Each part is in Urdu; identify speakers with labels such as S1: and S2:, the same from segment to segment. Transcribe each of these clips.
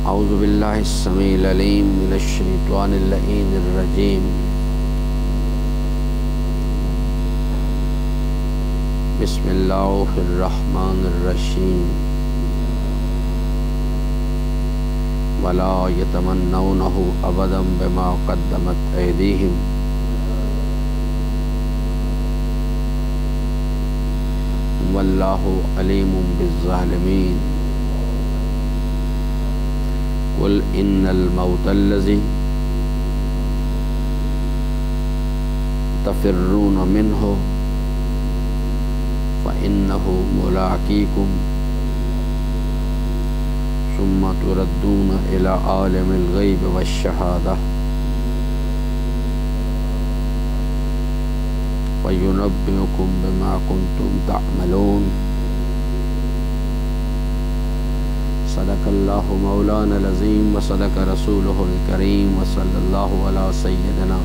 S1: اعوذ باللہ السمیع العلیم من الشیطان اللعین الرجیم بسم اللہ الرحمن الرحیم ولا یتمنونہ ابدا بما قدمت ایدیہم واللہ علیم بالظالمین قل ان الموت الذی تفرون منہ فإنہ ملاقیکم ثم تردون الی عالم الغیب والشہادہ فینبئکم بما کنتم تعملون صدق اللہ مولانا العظیم وصدق رسولہ الکریم وصلی اللہ علی سیدنا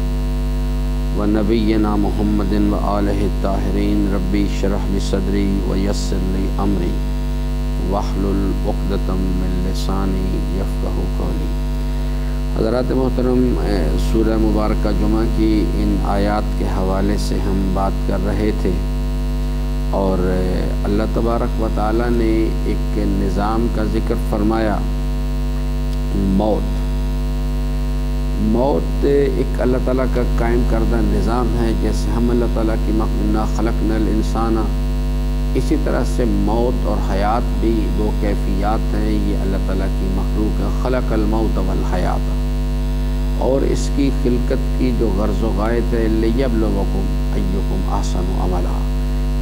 S1: ونبینا محمد وآلہ الطاہرین ربی اشرح لی صدری ویسر لی امری واحلل عقدۃ من لسانی یفقہوا قولی۔ حضرات محترم، سورہ مبارکہ جمعہ کی ان آیات کے حوالے سے ہم بات کر رہے تھے اور اللہ تبارک و تعالیٰ نے ایک نظام کا ذکر فرمایا، موت ایک اللہ تعالیٰ کا قائم کردہ نظام ہے۔ جیسے ہم اللہ تعالیٰ کی انا خلقنا الانسان، اسی طرح سے موت اور حیات بھی دو کیفیات ہیں، یہ اللہ تعالیٰ کی مخلوق ہے۔ خلق الموت والحیات، اور اس کی خلقت کی جو غرض و غایت ہے لیبلوکم ایکم احسن عملا،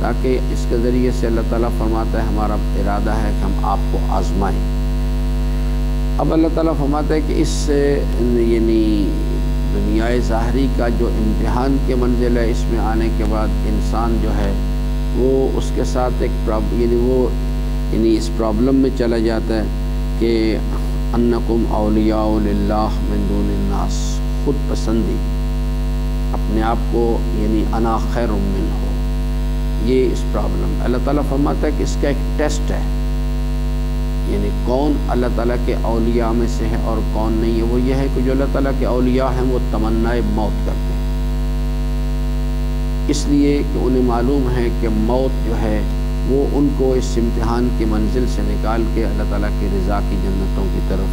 S1: تاکہ اس کے ذریعے سے اللہ تعالیٰ فرماتا ہے ہمارا ارادہ ہے کہ ہم آپ کو آزمائیں۔ اب اللہ تعالیٰ فرماتا ہے کہ اس یعنی دنیا ظاہری کا جو امتحان کے منزل ہے، اس میں آنے کے بعد انسان جو ہے وہ اس کے ساتھ ایک اس پرابلم میں چلا جاتا ہے کہ انکم اولیاء للہ من دون الناس، خود پسندی، اپنے آپ کو یعنی انا خیر منہ، یہ اس پرابلم اللہ تعالیٰ فرماتا ہے کہ اس کا ایک ٹیسٹ ہے، یعنی کون اللہ تعالیٰ کے اولیاء میں سے ہے اور کون نہیں ہے۔ وہ یہ ہے کہ جو اللہ تعالیٰ کے اولیاء ہیں وہ تمنائے موت کرتے ہیں، اس لیے کہ انہیں معلوم ہے کہ موت جو ہے وہ ان کو اس امتحان کی منزل سے نکال کے اللہ تعالیٰ کی رضا کی جنتوں کی طرف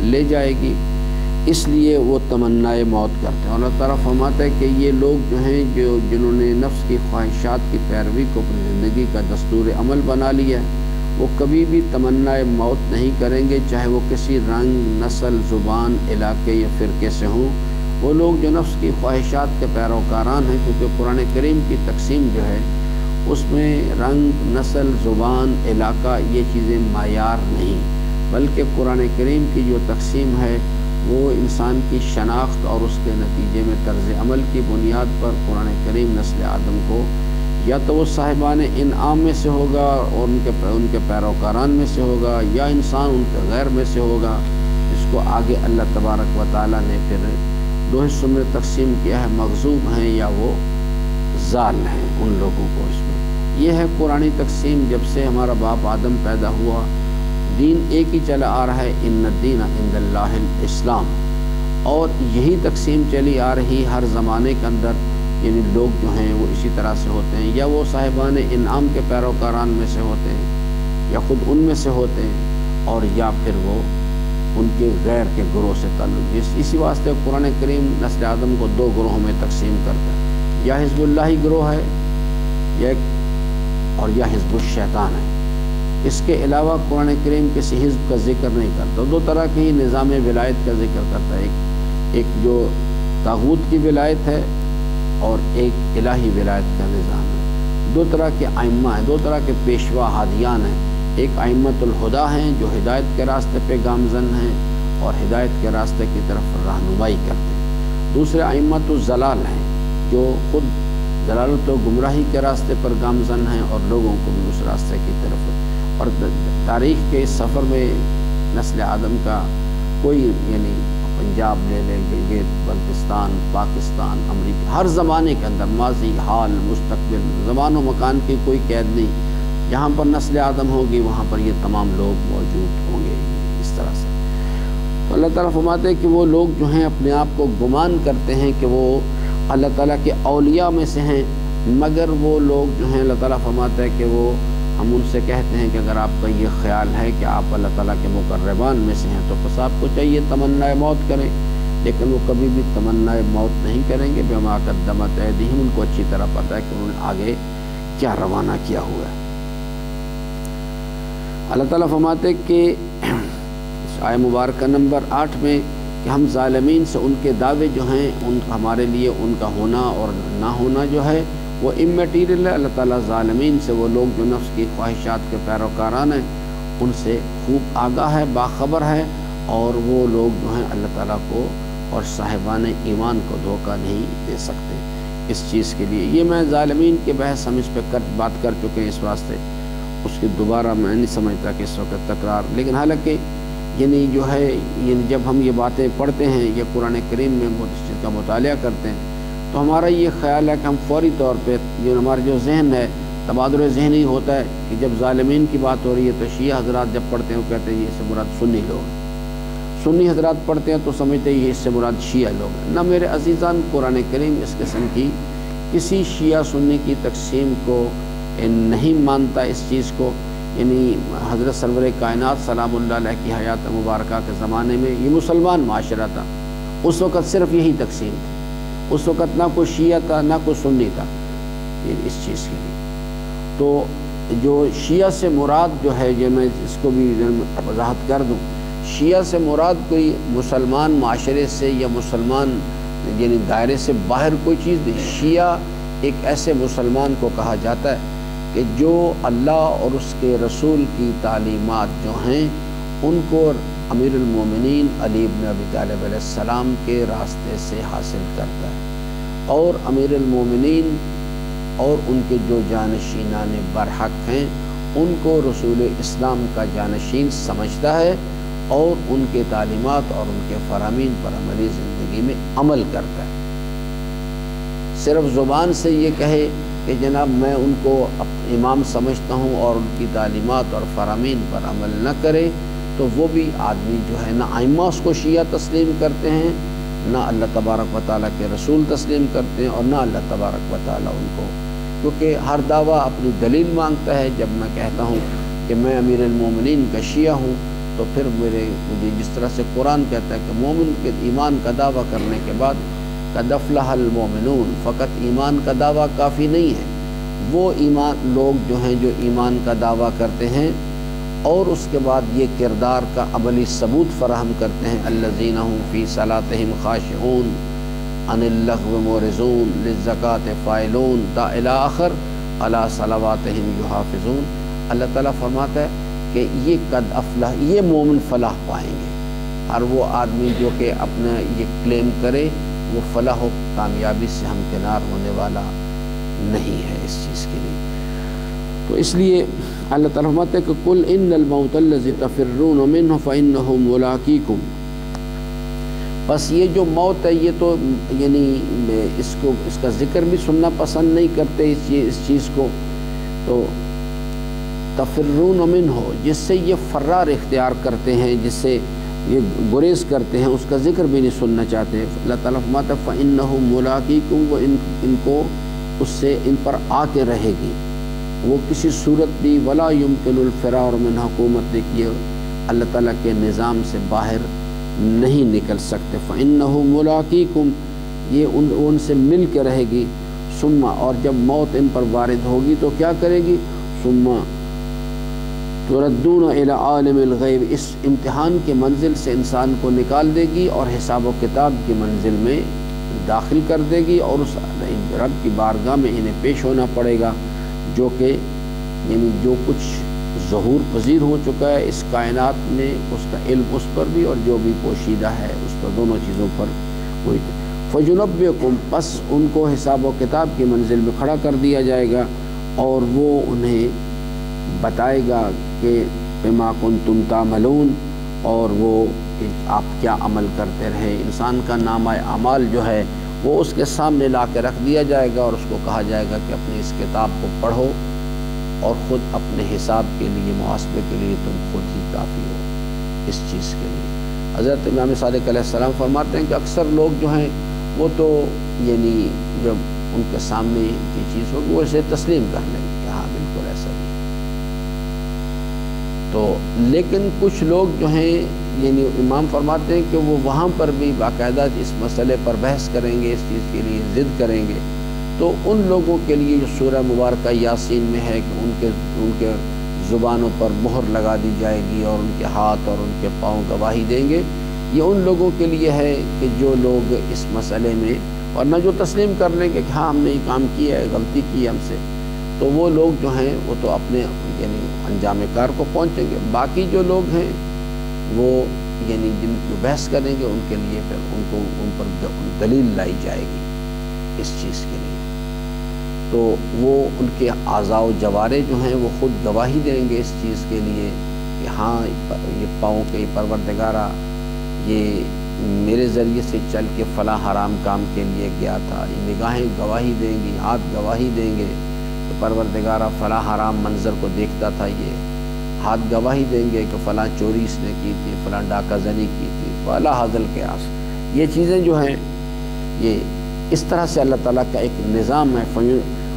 S1: لے جائے گی، اس لیے وہ تمنائے موت کرتے ہیں۔ اور اللہ تعالیٰ فرماتا ہے کہ یہ لوگ جو ہیں جنہوں نے نفس کی خواہشات کی پیروی کو اپنی زندگی کا دستور عمل بنا لیا ہے، وہ کبھی بھی تمنائے موت نہیں کریں گے، چاہے وہ کسی رنگ، نسل، زبان، علاقے یا فرقے سے ہوں۔ وہ لوگ جو نفس کی خواہشات کے پیروکاران ہیں، کیونکہ قرآن کریم کی تقسیم جو ہے اس میں رنگ، نسل، زبان، علاقہ یہ چیزیں معیار نہیں، بلکہ قرآن کریم کی جو تقسیم ہے وہ انسان کی شناخت اور اس کے نتیجے میں طرز عمل کی بنیاد پر قرآن کریم نسل آدم کو یا تو وہ صاحبان انعام میں سے ہوگا اور ان کے پیروکاران میں سے ہوگا، یا انسان ان کے غیر میں سے ہوگا، اس کو آگے اللہ تبارک و تعالیٰ نے پھر دو حصوں میں تقسیم کیا ہے، مغضوب ہیں یا وہ ضال ہیں، ان لوگوں کو اس میں۔ یہ ہے قرآنی تقسیم۔ جب سے ہمارا باپ آدم پیدا ہوا، دین ایک ہی چلا آ رہا ہے، ان الدین عند اللہ الاسلام، اور یہی تقسیم چلی آ رہی ہر زمانے کے اندر، یعنی لوگ جو ہیں وہ اسی طرح سے ہوتے ہیں، یا وہ صاحبان انعام کے پیروکاران میں سے ہوتے ہیں، یا خود ان میں سے ہوتے ہیں، اور یا پھر وہ ان کے غیر کے گروہ سے تعلق۔ اسی واسطے قرآن کریم نسل آدم کو دو گروہوں میں تقسیم کرتا ہے، یا حزب اللہ گروہ ہے اور یا حزب الشیطان ہے۔ اس کے علاوہ قرآن کریم کسی حزب کا ذکر نہیں کرتا۔ دو طرح کی نظام ولایت کا ذکر کرتا ہے، ایک جو طاغوت کی ولایت ہے اور ایک الہی ولایت کا نظام ہے۔ دو طرح کے ائمہ ہیں، دو طرح کے پیشوا ہادیان ہیں، ایک ائمۃ الہدیٰ ہیں جو ہدایت کے راستے پہ گامزن ہیں اور ہدایت کے راستے کی طرف رہنمائی کرتے ہیں، دوسرے ائمۃ الضلال ہیں جو خود ضلالت و گمراہی کے راستے پر گامزن ہیں اور لوگوں کو بھی اس راستے کی طرف۔ اور تاریخ کے اس سفر میں نسل آدم کا کوئی یعنی پنجاب لے لیں، گلگت، بلتستان، پاکستان، امریکہ، ہر زمانے کے اندر ماضی، حال، مستقبل، زمان و مکان کی کوئی قید نہیں، جہاں پر نسل آدم ہوگی وہاں پر یہ تمام لوگ موجود ہوں گے۔ اس طرح سے تو اللہ تعالیٰ فرماتے ہیں کہ وہ لوگ جو ہیں اپنے آپ کو گمان کرتے ہیں کہ وہ اللہ تعالیٰ کے اولیاء میں سے ہیں، مگر وہ لوگ جو ہیں اللہ تعالیٰ فرماتا ہے کہ وہ ہم ان سے کہتے ہیں کہ اگر آپ کا یہ خیال ہے کہ آپ اللہ تعالیٰ کے مقربان میں سے ہیں تو بس آپ کو چاہیے تمنا موت کریں، لیکن وہ کبھی بھی تمنا موت نہیں کریں گے، بما قدمت ایدیہم، ان کو اچھی طرح پتہ ہے کہ انہوں نے آگے کیا روانہ کیا ہوا ہے۔ اللہ تعالیٰ فرماتے ہیں کہ آیہ مبارکہ نمبر 8 میں کہ ہم ظالمین سے ان کے دعوے جو ہیں ان ہمارے لیے ان کا ہونا اور نہ ہونا جو ہے وہ اممیٹیریل ہے۔ اللہ تعالیٰ ظالمین سے، وہ لوگ جو نفس کی خواہشات کے پیروکاران ہیں، ان سے خوب آگاہ ہے، باخبر ہے، اور وہ لوگ جو ہیں اللہ تعالیٰ کو اور صاحبان ایمان کو دھوکہ نہیں دے سکتے اس چیز کے لیے۔ یہ میں ظالمین کے بحث ہم اس پہ بات کر چکے ہیں، اس واسطے اس کی دوبارہ میں نہیں سمجھتا کہ اس وقت تکرار، لیکن حالانکہ یعنی جو ہے یعنی جب ہم یہ باتیں پڑھتے ہیں یا قرآن کریم میں اس چیز کا مطالعہ کرتے ہیں تو ہمارا یہ خیال ہے کہ ہم فوری طور پہ ہمارا جو ذہن ہے تبادل ذہنی ہوتا ہے کہ جب ظالمین کی بات ہو رہی ہے تو شیعہ حضرات جب پڑھتے ہیں وہ کہتے ہیں یہ اس سے مراد سنی لوگ، سنی حضرات پڑھتے ہیں تو سمجھتے ہیں یہ اس سے مراد شیعہ لوگ ہیں۔ نہ میرے عزیزان، قرآن کریم اس قسم کی کسی شیعہ سنی کی تقسیم کو نہیں مانتا اس چیز کو، یعنی حضرت سرور کائنات سلام اللہ علیہ کی حیات مبارکہ کے زمانے میں یہ مسلمان معاشرہ تھا، اس وقت صرف یہی تقسیم تھی، اس وقت نہ کوئی شیعہ تھا نہ کوئی سنی تھا اس چیز کے لیے۔ تو جو شیعہ سے مراد جو ہے یہ میں اس کو بھی وضاحت کر دوں، شیعہ سے مراد کوئی مسلمان معاشرے سے یا مسلمان یعنی دائرے سے باہر کوئی چیز نہیں۔ شیعہ ایک ایسے مسلمان کو کہا جاتا ہے کہ جو اللہ اور اس کے رسول کی تعلیمات جو ہیں ان کو امیر المومنین علی بن ابی طالب علیہ السلام کے راستے سے حاصل کرتا ہے، اور امیر المومنین اور ان کے جو جانشینان برحق ہیں ان کو رسول اسلام کا جانشین سمجھتا ہے اور ان کے تعلیمات اور ان کے فرامین پر عملی زندگی میں عمل کرتا ہے۔ صرف زبان سے یہ کہے کہ جناب میں ان کو امام سمجھتا ہوں اور ان کی تعلیمات اور فرامین پر عمل نہ کرے تو وہ بھی آدمی جو ہے نہ ائمہ اس کو شیعہ تسلیم کرتے ہیں، نہ اللہ تبارک و تعالیٰ کے رسول تسلیم کرتے ہیں، اور نہ اللہ تبارک و تعالیٰ ان کو، کیونکہ ہر دعویٰ اپنی دلیل مانگتا ہے۔ جب میں کہتا ہوں کہ میں امیر المومنین کا شیعہ ہوں تو پھر مجھے جس طرح سے قرآن کہتا ہے کہ مومن کے ایمان کا دعویٰ کرنے کے بعد قد افلح المومنون، فقط ایمان کا دعویٰ کافی نہیں ہے، وہ ایمان لوگ جو ہیں جو ایمان کا دعویٰ کرتے ہیں اور اس کے بعد یہ کردار کا عملی ثبوت فراہم کرتے ہیں، الذین هم فی صلاتہم خاشعون عن اللغو معرضون للزکاۃ فاعلون تا الی آخر علی صلواتہم یحافظون۔ اللہ تعالیٰ فرماتا ہے کہ یہ قد افلح، یہ مومن فلاح پائیں گے۔ ہر وہ آدمی جو کہ اپنا یہ کلیم کرے وہ فلاح و کامیابی سے ہمکنار ہونے والا نہیں ہے اس چیز کے لیے۔ تو اس لیے اللہ تعالیٰ فرماتے ہیں کہ قل ان الموت الذی تفرون منہ فانہ ملاقیکم، بس یہ جو موت ہے یہ تو یعنی اس کا ذکر بھی سننا پسند نہیں کرتے اس چیز کو، تو تفرون منہ جس سے یہ فرار اختیار کرتے ہیں، جس سے یہ گریز کرتے ہیں، اس کا ذکر بھی نہیں سننا چاہتے۔ اللہ تعالیٰ فرماتا ہے فَإِنَّهُ مُلَاقِيكُمْ، وہ ان کو اس سے ان پر آ کے رہے گی، وہ کسی صورت بھی وَلَا يُمْكِنُ الْفِرَارُ مِنْ حُکومَتِكَ، یہ اللہ تعالیٰ کے نظام سے باہر نہیں نکل سکتے۔ فَإِنَّهُ مُلَاقِيكُمْ، یہ ان سے مل کے رہے گی۔ ثم، اور جب موت ان پر وارد ہوگی تو کیا کرے گی؟ ثم تردون الی عالم الغیب، اس امتحان کے منزل سے انسان کو نکال دے گی اور حساب و کتاب کی منزل میں داخل کر دے گی، اور اس رب کی بارگاہ میں انہیں پیش ہونا پڑے گا جو کہ یعنی جو کچھ ظہور پذیر ہو چکا ہے اس کائنات میں، اس کا علم اس پر بھی اور جو بھی پوشیدہ ہے اس پر، دونوں چیزوں پر کوئی۔ فَيُنَبِّئُكُم، پس ان کو حساب و کتاب کی منزل میں کھڑا کر دیا جائے گا اور وہ انہیں بتائے گا کہ بما کنتم تعملون، اور وہ کہ آپ کیا عمل کرتے رہے۔ انسان کا نامہ اعمال جو ہے وہ اس کے سامنے لا کے رکھ دیا جائے گا اور اس کو کہا جائے گا کہ اپنی اس کتاب کو پڑھو اور خود اپنے حساب کے لیے، محاسبے کے لیے تم خود ہی کافی ہو اس چیز کے لیے۔ حضرت امام صادق علیہ السلام فرماتے ہیں کہ اکثر لوگ جو ہیں وہ تو یعنی جب ان کے سامنے یہ چیز ہوگی وہ اسے تسلیم کر لیں گے کہ ہاں بالکل ایسا بھی تو، لیکن کچھ لوگ جو ہیں یعنی امام فرماتے ہیں کہ وہ وہاں پر بھی باقاعدہ اس مسئلے پر بحث کریں گے، اس چیز کے لیے ضد کریں گے، تو ان لوگوں کے لیے جو سورہ مبارکہ یاسین میں ہے کہ ان کے زبانوں پر مہر لگا دی جائے گی اور ان کے ہاتھ اور ان کے پاؤں گواہی دیں گے، یہ ان لوگوں کے لیے ہے کہ جو لوگ اس مسئلے میں، ورنہ جو تسلیم کر لیں گے کہ ہاں ہم نے یہ کام کیا ہے، غلطی کی ہے ہم سے، تو وہ لوگ جو ہیں وہ تو اپنے یعنی انجام کار کو پہنچیں گے۔ باقی جو لوگ ہیں وہ یعنی جن کو بحث کریں گے ان کے لیے پھر ان پر دلیل لائی جائے گی اس چیز کے لیے، تو وہ ان کے اعضاء و جوارے جو ہیں وہ خود گواہی دیں گے اس چیز کے لیے کہ ہاں یہ پاؤں کے پروردگارہ یہ میرے ذریعے سے چل کے فلاں حرام کام کے لیے گیا تھا، یہ نگاہیں گواہی دیں گی، ہاتھ گواہی دیں گے کہ پروردگارہ فلاں حرام منظر کو دیکھتا تھا، یہ ہاتھ گواہی دیں گے کہ فلاں چوری اس نے کی تھی، فلاں ڈاکہ زنی کی تھی، فلاں حاضل قیاس، یہ چیزیں جو ہیں یہ اس طرح سے اللہ تعالیٰ کا ایک نظام ہے۔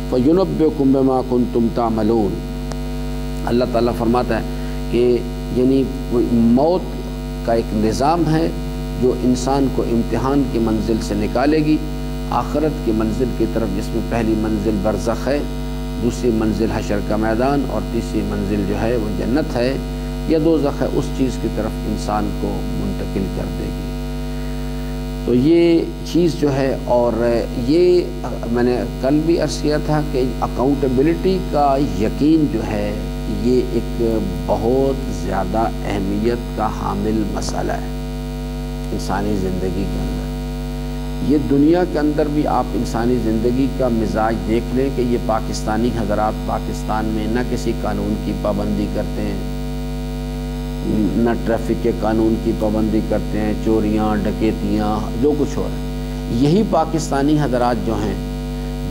S1: فَيُنَبِّئُكُم بِمَا كُنتُمْ تَعْمَلُونَ، اللہ تعالیٰ فرماتا ہے کہ یعنی موت کا ایک نظام ہے جو انسان کو امتحان کی منزل سے نکالے گی آخرت کی منزل کی طرف، جس میں پہلی منزل برزخ ہے، دوسری منزل حشر کا میدان اور تیسری منزل جو ہے وہ جنت ہے یا دوزخ ہے، اس چیز کی طرف انسان کو منتقل کر دے گی۔ تو یہ چیز جو ہے، اور یہ میں نے کل بھی عرض کیا تھا کہ اکاؤنٹیبلٹی کا یقین جو ہے یہ ایک بہت زیادہ اہمیت کا حامل مسئلہ ہے انسانی زندگی کے اندر۔ یہ دنیا کے اندر بھی آپ انسانی زندگی کا مزاج دیکھ لیں کہ یہ پاکستانی حضرات پاکستان میں نہ کسی قانون کی پابندی کرتے ہیں، نہ ٹریفک کے قانون کی پابندی کرتے ہیں، چوریاں ڈکیتیاں جو کچھ ہو رہا ہے، یہی پاکستانی حضرات جو ہیں،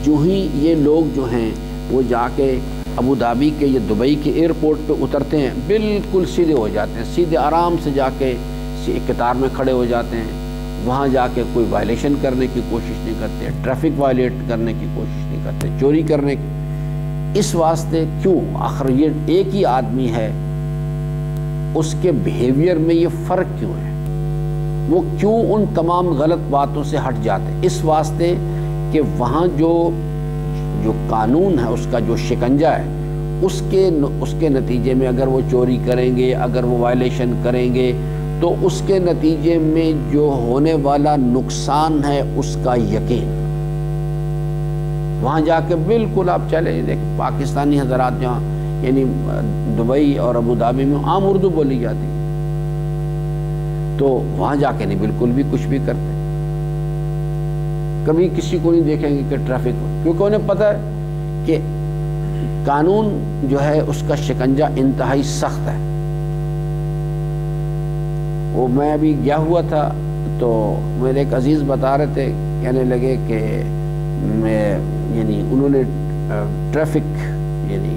S1: جو ہی یہ لوگ جو ہیں وہ جا کے ابوظہبی کے یا دبئی کے ایئرپورٹ پہ اترتے ہیں بالکل سیدھے ہو جاتے ہیں، سیدھے آرام سے جا کے قطار میں کھڑے ہو جاتے ہیں، وہاں جا کے کوئی وائلیشن کرنے کی کوشش نہیں کرتے، ٹریفک وائلیٹ کرنے کی کوشش نہیں کرتے، چوری کرنے کی۔ اس واسطے کیوں؟ آخر یہ ایک ہی آدمی ہے، اس کے بیہیویئر میں یہ فرق کیوں ہے؟ وہ کیوں ان تمام غلط باتوں سے ہٹ جاتے ہیں؟ اس واسطے کہ وہاں جو قانون ہے، اس کا جو شکنجہ ہے، اس کے نتیجے میں اگر وہ چوری کریں گے، اگر وہ وائلیشن کریں گے، تو اس کے نتیجے میں جو ہونے والا نقصان ہے اس کا یقین۔ وہاں جا کے بالکل آپ چلے دیکھیں پاکستانی حضرات جہاں یعنی دبئی اور ابوظہبی میں عام اردو بولی جاتی ہے، تو وہاں جا کے نہیں بالکل بھی کچھ بھی کرتے، کبھی کسی کو نہیں دیکھیں گے کہ ٹریفک، کیونکہ انہیں پتہ ہے کہ قانون جو ہے اس کا شکنجہ انتہائی سخت ہے۔ وہ میں ابھی گیا ہوا تھا تو میرے ایک عزیز بتا رہے تھے، کہنے لگے کہ میں یعنی انہوں نے ٹریفک یعنی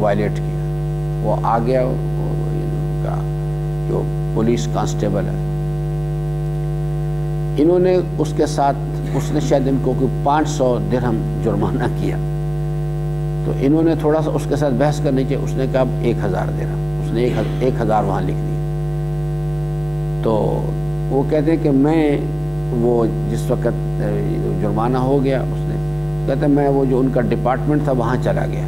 S1: وائلیٹ کیا، وہ آ گیا کا جو پولیس کانسٹیبل ہے، انہوں نے اس کے ساتھ اس نے شاید ان کو کوئی 500 درہم جرمانہ کیا، تو انہوں نے تھوڑا سا اس کے ساتھ بحث کرنی چاہیے، اس نے کہا 1000 درہم، اس نے 1000 وہاں لکھ دی۔ تو وہ کہتے ہیں کہ میں وہ جس وقت جرمانہ ہو گیا، اس نے کہتے ہیں میں وہ جو ان کا ڈپارٹمنٹ تھا وہاں چلا گیا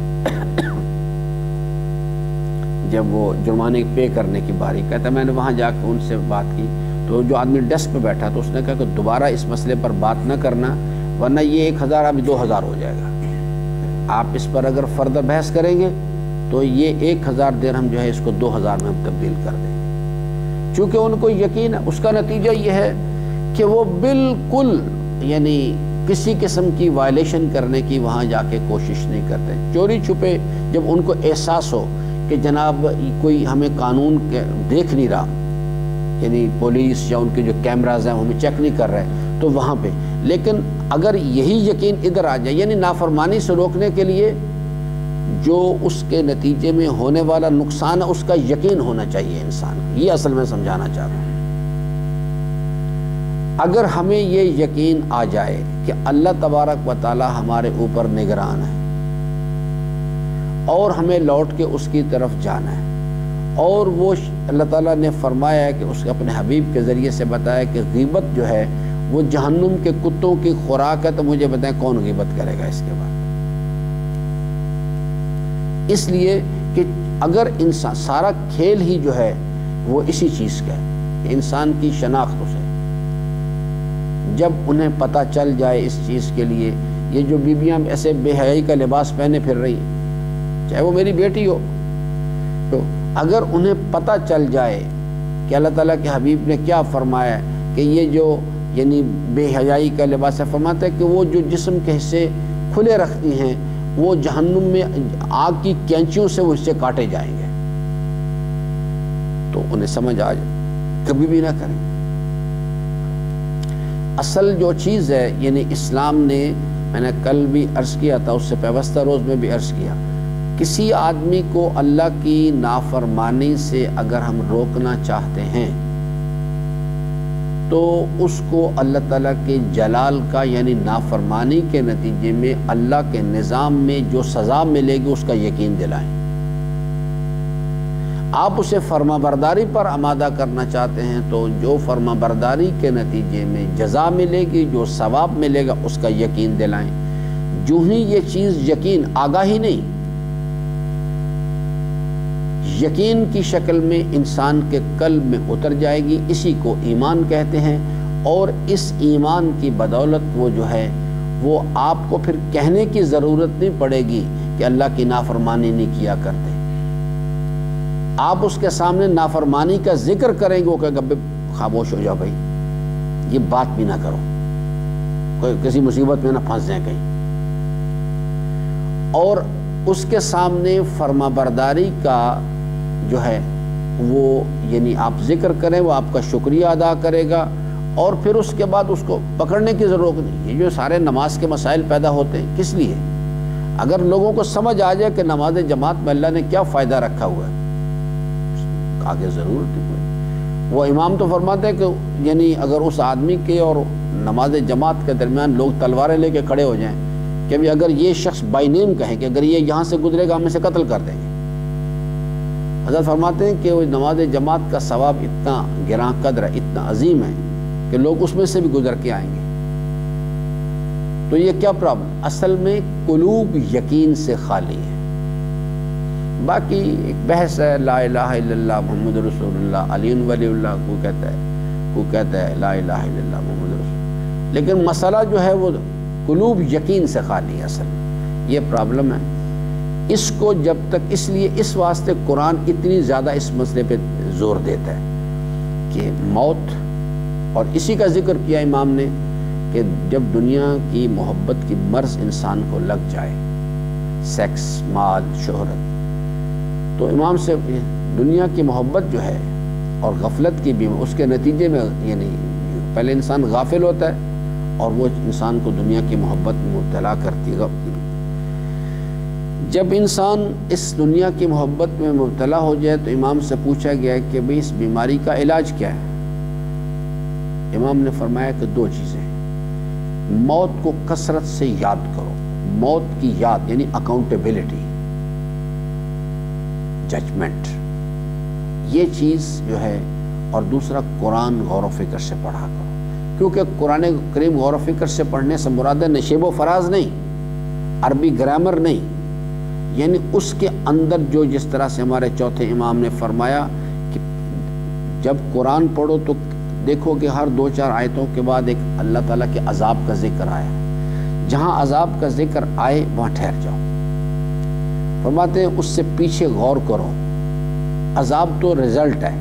S1: جب وہ جرمانے پے کرنے کی باری، کہتا ہے میں نے وہاں جا کے ان سے بات کی، تو جو آدمی ڈیسک پہ بیٹھا تو اس نے کہا کہ دوبارہ اس مسئلے پر بات نہ کرنا، ورنہ یہ 1000 ابھی 2000 ہو جائے گا، آپ اس پر اگر فردہ بحث کریں گے تو یہ 1000 درہم جو ہے اس کو 2000 میں ہم تبدیل کر دیں گے۔ چونکہ ان کو یقین ہے، اس کا نتیجہ یہ ہے کہ وہ بالکل یعنی کسی قسم کی وائلیشن کرنے کی وہاں جا کے کوشش نہیں کرتے، چوری چھپے جب ان کو احساس ہو کہ جناب کوئی ہمیں قانون دیکھ نہیں رہا، یعنی پولیس یا ان کے جو کیمراز ہیں وہ ہمیں چیک نہیں کر رہے، تو وہاں پہ، لیکن اگر یہی یقین ادھر آ جائے، یعنی نافرمانی سے روکنے کے لیے جو اس کے نتیجے میں ہونے والا نقصان ہے اس کا یقین ہونا چاہیے انسان کو، یہ اصل میں سمجھانا چاہ رہا ہوں۔ اگر ہمیں یہ یقین آ جائے کہ اللہ تبارک و تعالی ہمارے اوپر نگران ہے اور ہمیں لوٹ کے اس کی طرف جانا ہے، اور وہ اللہ تعالیٰ نے فرمایا ہے کہ اس اپنے حبیب کے ذریعے سے بتایا کہ غیبت جو ہے وہ جہنم کے کتوں کی خوراک ہے، تو مجھے بتائیں کون غیبت کرے گا اس کے بعد؟ اس لیے کہ اگر انسان سارا کھیل ہی جو ہے وہ اسی چیز کا ہے کہ انسان کی شناخت اسے جب انہیں پتہ چل جائے اس چیز کے لیے، یہ جو بیویاں ایسے بے حیائی کا لباس پہنے پھر رہی ہیں، چاہے وہ میری بیٹی ہو، تو اگر انہیں پتہ چل جائے کہ اللہ تعالیٰ کے حبیب نے کیا فرمایا کہ یہ جو یعنی بے حیائی کا لباس ہے، فرماتا ہے کہ وہ جو جسم کے حصے کھلے رکھتی ہیں وہ جہنم میں آگ کی کینچیوں سے وہ حصے کاٹے جائیں گے، تو انہیں سمجھ آ جائے کبھی بھی نہ کریں۔ اصل جو چیز ہے یعنی اسلام نے، میں نے کل بھی عرض کیا تھا، اس سے پیوستہ روز میں بھی عرض کیا، کسی آدمی کو اللہ کی نافرمانی سے اگر ہم روکنا چاہتے ہیں تو اس کو اللہ تعالیٰ کے جلال کا یعنی نافرمانی کے نتیجے میں اللہ کے نظام میں جو سزا ملے گی اس کا یقین دلائیں۔ آپ اسے فرما برداری پر آمادہ کرنا چاہتے ہیں تو جو فرما برداری کے نتیجے میں جزا ملے گی، جو ثواب ملے گا، اس کا یقین دلائیں۔ جو ہی یہ چیز یقین، آگاہی نہیں، یقین کی شکل میں انسان کے قلب میں اتر جائے گی، اسی کو ایمان کہتے ہیں، اور اس ایمان کی بدولت وہ جو ہے وہ آپ کو پھر کہنے کی ضرورت نہیں پڑے گی کہ اللہ کی نافرمانی نہیں کیا کرتے۔ آپ اس کے سامنے نافرمانی کا ذکر کریں گے، وہ کہے گا خاموش ہو جاؤ بھائی، یہ بات بھی نہ کرو، کوئی کسی مصیبت میں نہ پھنس جائیں کہیں، اور اس کے سامنے فرما برداری کا جو ہے وہ یعنی آپ ذکر کریں، وہ آپ کا شکریہ ادا کرے گا، اور پھر اس کے بعد اس کو پکڑنے کی ضرورت نہیں۔ یہ جو سارے نماز کے مسائل پیدا ہوتے ہیں کس لیے؟ اگر لوگوں کو سمجھ آ جائے کہ نماز جماعت میں اللہ نے کیا فائدہ رکھا ہوا ہے، آگے ضرورت نہیں کوئی۔ وہ امام تو فرماتے ہیں کہ یعنی اگر اس آدمی کے اور نماز جماعت کے درمیان لوگ تلواریں لے کے کھڑے ہو جائیں کہ بھی اگر یہ شخص بائی نیم کہیں کہ اگر یہ یہاں سے گزرے گا ہم اسے قتل کر دیں گے، حضرت فرماتے ہیں کہ وہ نماز جماعت کا ثواب اتنا گراں قدر ہے، اتنا عظیم ہے کہ لوگ اس میں سے بھی گزر کے آئیں گے۔ تو یہ کیا پرابلم؟ اصل میں قلوب یقین سے خالی ہے۔ باقی ایک بحث ہے، لا الہ الا اللہ محمد رسول اللہ، علی ولی اللہ کو کہتا ہے لا الہ الا اللہ محمد رسول، لیکن مسئلہ جو ہے وہ قلوب یقین سے خالی ہے۔ اصل میں یہ پرابلم ہے، اس کو جب تک، اس لیے اس واسطے قرآن اتنی زیادہ اس مسئلے پہ زور دیتا ہے کہ موت، اور اسی کا ذکر کیا امام نے کہ جب دنیا کی محبت کی مرض انسان کو لگ جائے، سیکس، مال، شہرت، تو امام سے دنیا کی محبت جو ہے اور غفلت کی بھی، اس کے نتیجے میں یعنی پہلے انسان غافل ہوتا ہے اور وہ انسان کو دنیا کی محبت میں مبتلا کرتی ہے۔ جب انسان اس دنیا کی محبت میں مبتلا ہو جائے تو امام سے پوچھا گیا کہ بھئی اس بیماری کا علاج کیا ہے؟ امام نے فرمایا کہ دو چیزیں، موت کو کثرت سے یاد کرو، موت کی یاد یعنی اکاؤنٹیبلٹی، ججمنٹ، یہ چیز جو ہے، اور دوسرا قرآن غور و فکر سے پڑھا کرو، کیونکہ قرآن کریم غور و فکر سے پڑھنے سے مراد ہے نشیب و فراز نہیں، عربی گرامر نہیں، یعنی اس کے اندر جو جس طرح سے ہمارے چوتھے امام نے فرمایا کہ جب قرآن پڑھو تو دیکھو کہ ہر دو چار آیتوں کے بعد ایک اللہ تعالیٰ کے عذاب کا ذکر آیا، جہاں عذاب کا ذکر آئے وہاں ٹھہر جاؤ۔ فرماتے ہیں اس سے پیچھے غور کرو، عذاب تو رزلٹ ہے،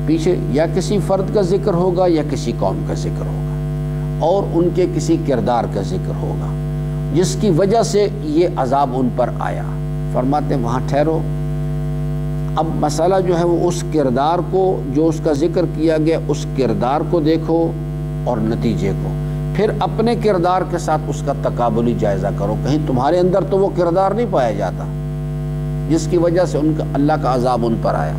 S1: پیچھے یا کسی فرد کا ذکر ہوگا یا کسی قوم کا ذکر ہوگا، اور ان کے کسی کردار کا ذکر ہوگا جس کی وجہ سے یہ عذاب ان پر آیا۔ فرماتے ہیں وہاں ٹھہرو۔ اب مسئلہ جو ہے وہ اس کردار کو، جو اس کا ذکر کیا گیا، اس کردار کو دیکھو اور نتیجے کو، پھر اپنے کردار کے ساتھ اس کا تقابلی جائزہ کرو، کہیں تمہارے اندر تو وہ کردار نہیں پایا جاتا جس کی وجہ سے ان کا اللہ کا عذاب ان پر آیا۔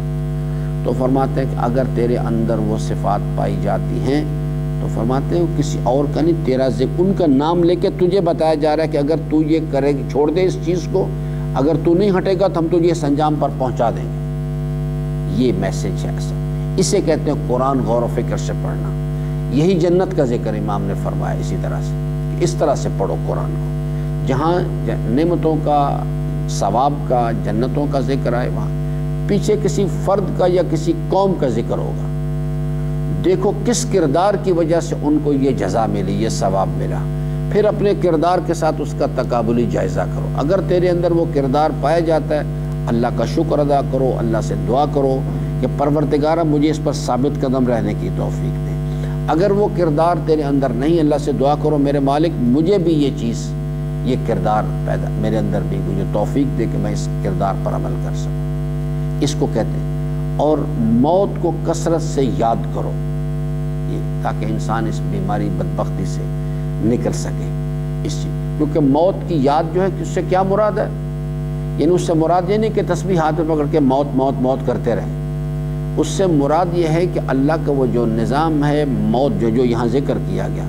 S1: تو فرماتے ہیں کہ اگر تیرے اندر وہ صفات پائی جاتی ہیں تو فرماتے ہیں کسی اور کا نہیں، تیرا ذکر، ان کا نام لے کے تجھے بتایا جا رہا ہے کہ اگر تو یہ کرے گی، چھوڑ دے اس چیز کو، اگر تو نہیں ہٹے گا تو ہم تجھے اس انجام پر پہنچا دیں گے۔ یہ میسج ہے ایسا، اسے کہتے ہیں قرآن غور و فکر سے پڑھنا۔ یہی جنت کا ذکر امام نے فرمایا اسی طرح سے کہ اس طرح سے پڑھو قرآن کو، جہاں نعمتوں کا، ثواب کا، جنتوں کا ذکر آئے وہاں پیچھے کسی فرد کا یا کسی قوم کا ذکر ہوگا۔ دیکھو کس کردار کی وجہ سے ان کو یہ جزا ملی، یہ ثواب ملا، پھر اپنے کردار کے ساتھ اس کا تقابلی جائزہ کرو۔ اگر تیرے اندر وہ کردار پایا جاتا ہے، اللہ کا شکر ادا کرو، اللہ سے دعا کرو کہ پروردگارہ مجھے اس پر ثابت قدم رہنے کی توفیق دے۔ اگر وہ کردار تیرے اندر نہیں، اللہ سے دعا کرو میرے مالک مجھے بھی یہ چیز، یہ کردار پیدا میرے اندر بھی مجھے توفیق دے کہ میں اس کردار پر عمل کر سکوں۔ اس کو کہتے ہیں۔ اور موت کو کثرت سے یاد کرو، تاکہ انسان اس بیماری بدبختی سے نکل سکے۔ اس چیز کیونکہ موت کی یاد جو ہے اس سے کیا مراد ہے، یعنی اس سے مراد یہ نہیں کہ تسبیح ہاتھ میں پکڑ کے موت موت موت کرتے رہیں، اس سے مراد یہ ہے کہ اللہ کا وہ جو نظام ہے موت جو یہاں ذکر کیا گیا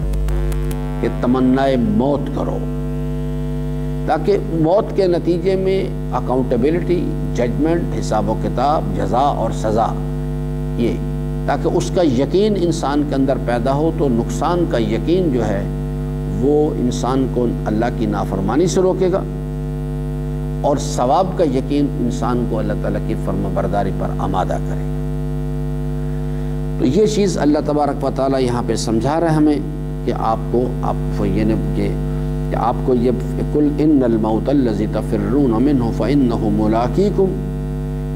S1: کہ تمنائے موت کرو، تاکہ موت کے نتیجے میں اکاؤنٹیبلٹی، ججمنٹ، حساب و کتاب، جزا اور سزا، یہ تاکہ اس کا یقین انسان کے اندر پیدا ہو، تو نقصان کا یقین جو ہے وہ انسان کو اللہ کی نافرمانی سے روکے گا، اور ثواب کا یقین انسان کو اللہ تعالیٰ کی فرما برداری پر آمادہ کرے گا۔ تو یہ چیز اللہ تبارک و تعالیٰ یہاں پہ سمجھا رہا ہے ہمیں کہ آپ کو یہ قل ان الموت الذی تفرون منہ فانہ ملاقیکم،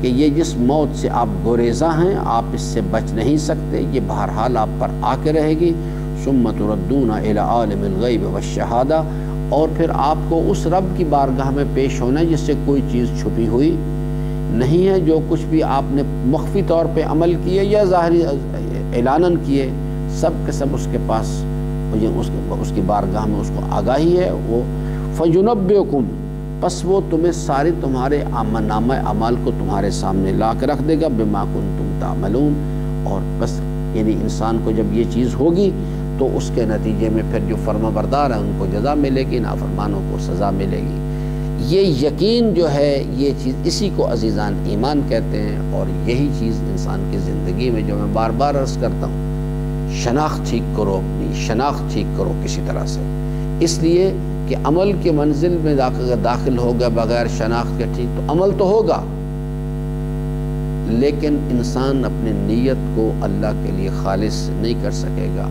S1: کہ یہ جس موت سے آپ گریزاں ہیں آپ اس سے بچ نہیں سکتے، یہ بہرحال آپ پر آ کے رہے گی۔ ثم تردون الی عالم الغیب والشہادہ، اور پھر آپ کو اس رب کی بارگاہ میں پیش ہونا ہے جس سے کوئی چیز چھپی ہوئی نہیں ہے، جو کچھ بھی آپ نے مخفی طور پہ عمل کیے یا ظاہری اعلاناً کیے، سب کے سب اس کے پاس، اس کی بارگاہ میں اس کو آگاہی ہے۔ وہ فینبئکم، پس وہ تمہیں سارے تمہارے نامہ اعمال کو تمہارے سامنے لا کے رکھ دے گا، بما کنتم تعملون۔ اور بس یعنی انسان کو جب یہ چیز ہوگی تو اس کے نتیجے میں پھر جو فرما بردار ہیں ان کو جزا ملے گی، نافرمانوں کو سزا ملے گی۔ یہ یقین جو ہے یہ چیز، اسی کو عزیزان ایمان کہتے ہیں، اور یہی چیز انسان کی زندگی میں جو میں بار بار عرض کرتا ہوں، شناخت ٹھیک کرو، اپنی شناخت ٹھیک کرو کسی طرح سے، اس لیے کہ عمل کی منزل میں داخل ہوگا بغیر شناخت کے ٹھیک تو عمل تو ہوگا، لیکن انسان اپنی نیت کو اللہ کے لیے خالص نہیں کر سکے گا۔